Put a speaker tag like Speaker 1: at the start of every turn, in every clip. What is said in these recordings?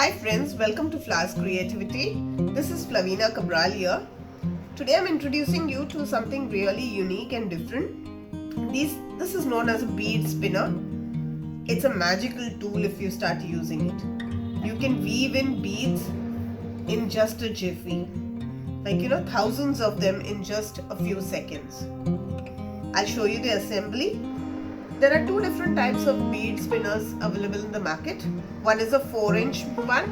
Speaker 1: Hi friends, welcome to Flowers Creativity. This is Flavina Cabral here. Today I'm introducing you to something really unique and different. This is known as a bead spinner. It's a magical tool if you start using it. You can weave in beads in just a jiffy. Thousands of them in just a few seconds. I'll show you the assembly. There are two different types of bead spinners available in the market. One is a 4-inch one,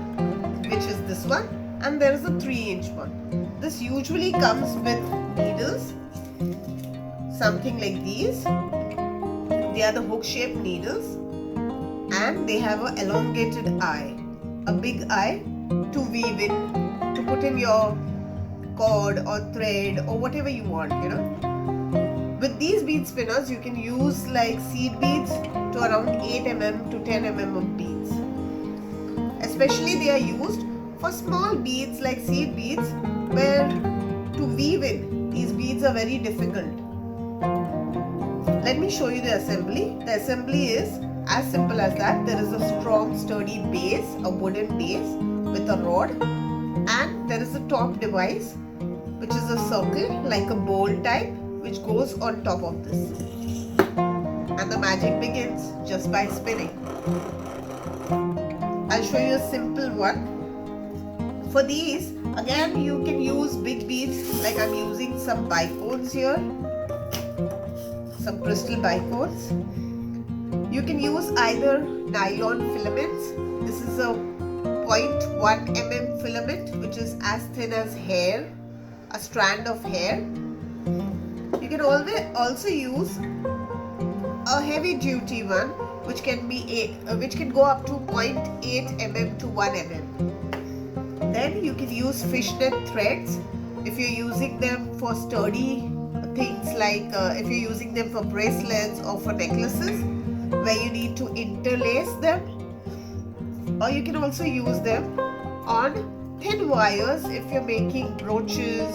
Speaker 1: which is this one, and there is a 3-inch one. This usually comes with needles, something like these. They are the hook-shaped needles, and they have an elongated eye, a big eye to weave in, to put in your cord or thread or whatever you want, With these bead spinners, you can use like seed beads to around 8 mm to 10 mm of beads. Especially they are used for small beads like seed beads, where to weave in these beads are very difficult. Let me show you the assembly. The assembly is as simple as that. There is a strong sturdy base, a wooden base with a rod, and there is a top device which is a circle like a bowl type, which goes on top of this. And the magic begins just by spinning. I'll show you a simple one. For these, again you can use big beads, like I'm using some bicones here, some crystal bicones. You can use either nylon filaments. This is a 0.1 mm filament, which is as thin as hair, a strand of hair. You can also use a heavy duty one, which can go up to 0.8 mm to 1 mm. Then you can use fishnet threads if you're using them for sturdy things, like if you're using them for bracelets or for necklaces where you need to interlace them. Or you can also use them on thin wires if you're making brooches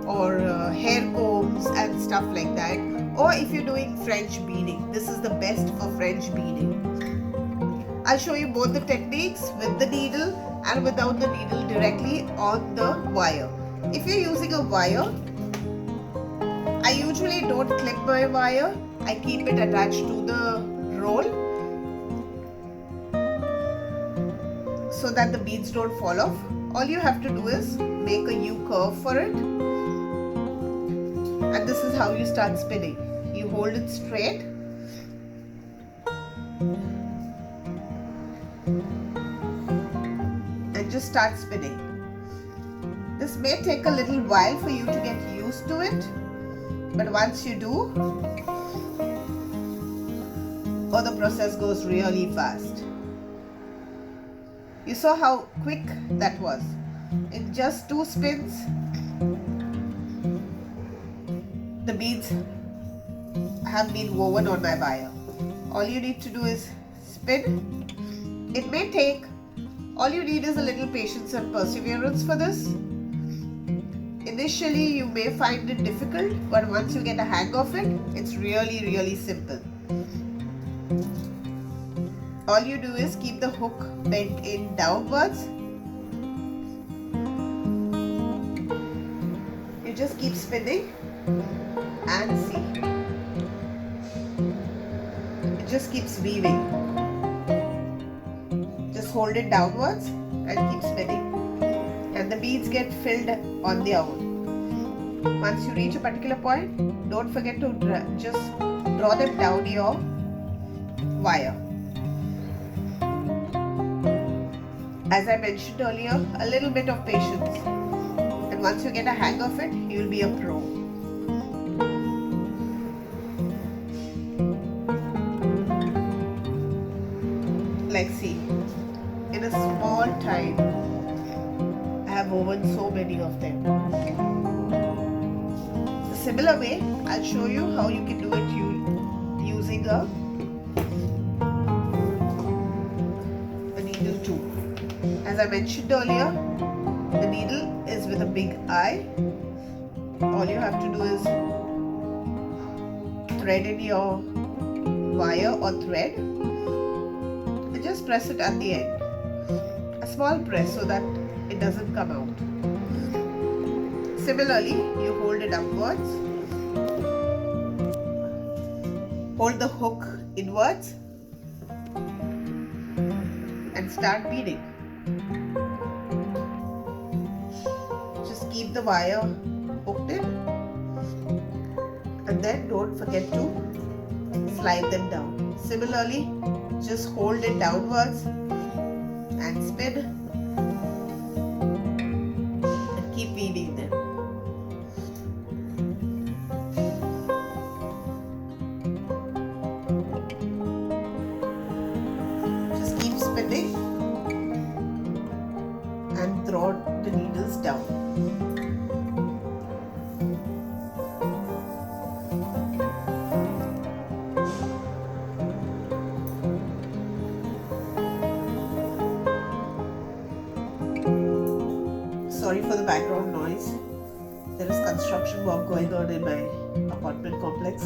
Speaker 1: or hair combs and stuff like that, or if you're doing French beading. This is the best for French beading. I'll show you both the techniques, with the needle and without the needle, directly on the wire. If you're using a wire, I usually don't clip my wire. I keep it attached to the roll so that the beads don't fall off. All you have to do is make a U curve for it. And this is how you start spinning. You hold it straight and just start spinning. This may take a little while for you to get used to it, but once you do, the process goes really fast. You saw how quick that was. In just 2 spins, the beads have been woven on my wire. All you need to do is spin. It may take, all you need is a little patience and perseverance for this. Initially you may find it difficult, but once you get a hang of it, it's really simple. All you do is keep the hook bent in downwards. You just keep spinning and see. It just keeps weaving. Just hold it downwards and keep spinning. And the beads get filled on their own. Once you reach a particular point, don't forget to just draw them down your wire. As I mentioned earlier, a little bit of patience. And once you get a hang of it, you will be a pro. Like, see, in a small time, I have woven so many of them. The similar way, I'll show you how you can do it using a needle too. As I mentioned earlier, the needle is with a big eye. All you have to do is thread in your wire or thread and just press it at the end. a small press so that it doesn't come out. Similarly, you hold it upwards, hold the hook inwards and start beading. Just keep the wire hooked in and then don't forget to slide them down. Similarly, just hold it downwards and spin and keep beading them. Just keep spinning and draw the needles down. Sorry for the background noise. There is construction work going on in my apartment complex.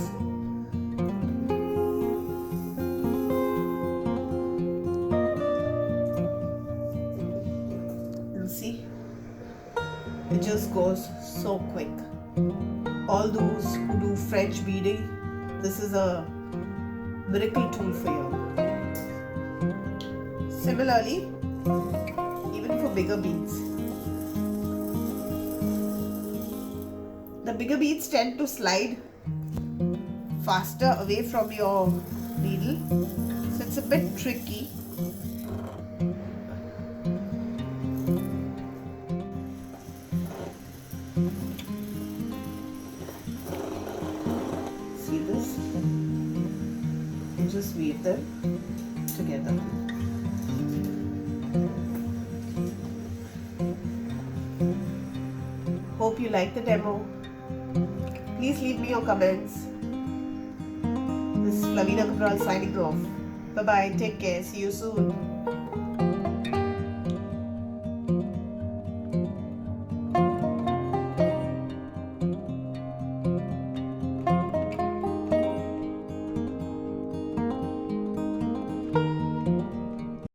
Speaker 1: You see, it just goes so quick. All those who do French beading, this is a miracle tool for you. Similarly, even for bigger beads. The bigger beads tend to slide faster away from your needle, so it's a bit tricky. See this? You just weave them together. Hope you like the demo. Please leave me your comments. This is Flavina Cabral signing off. Bye bye. Take care. See you soon.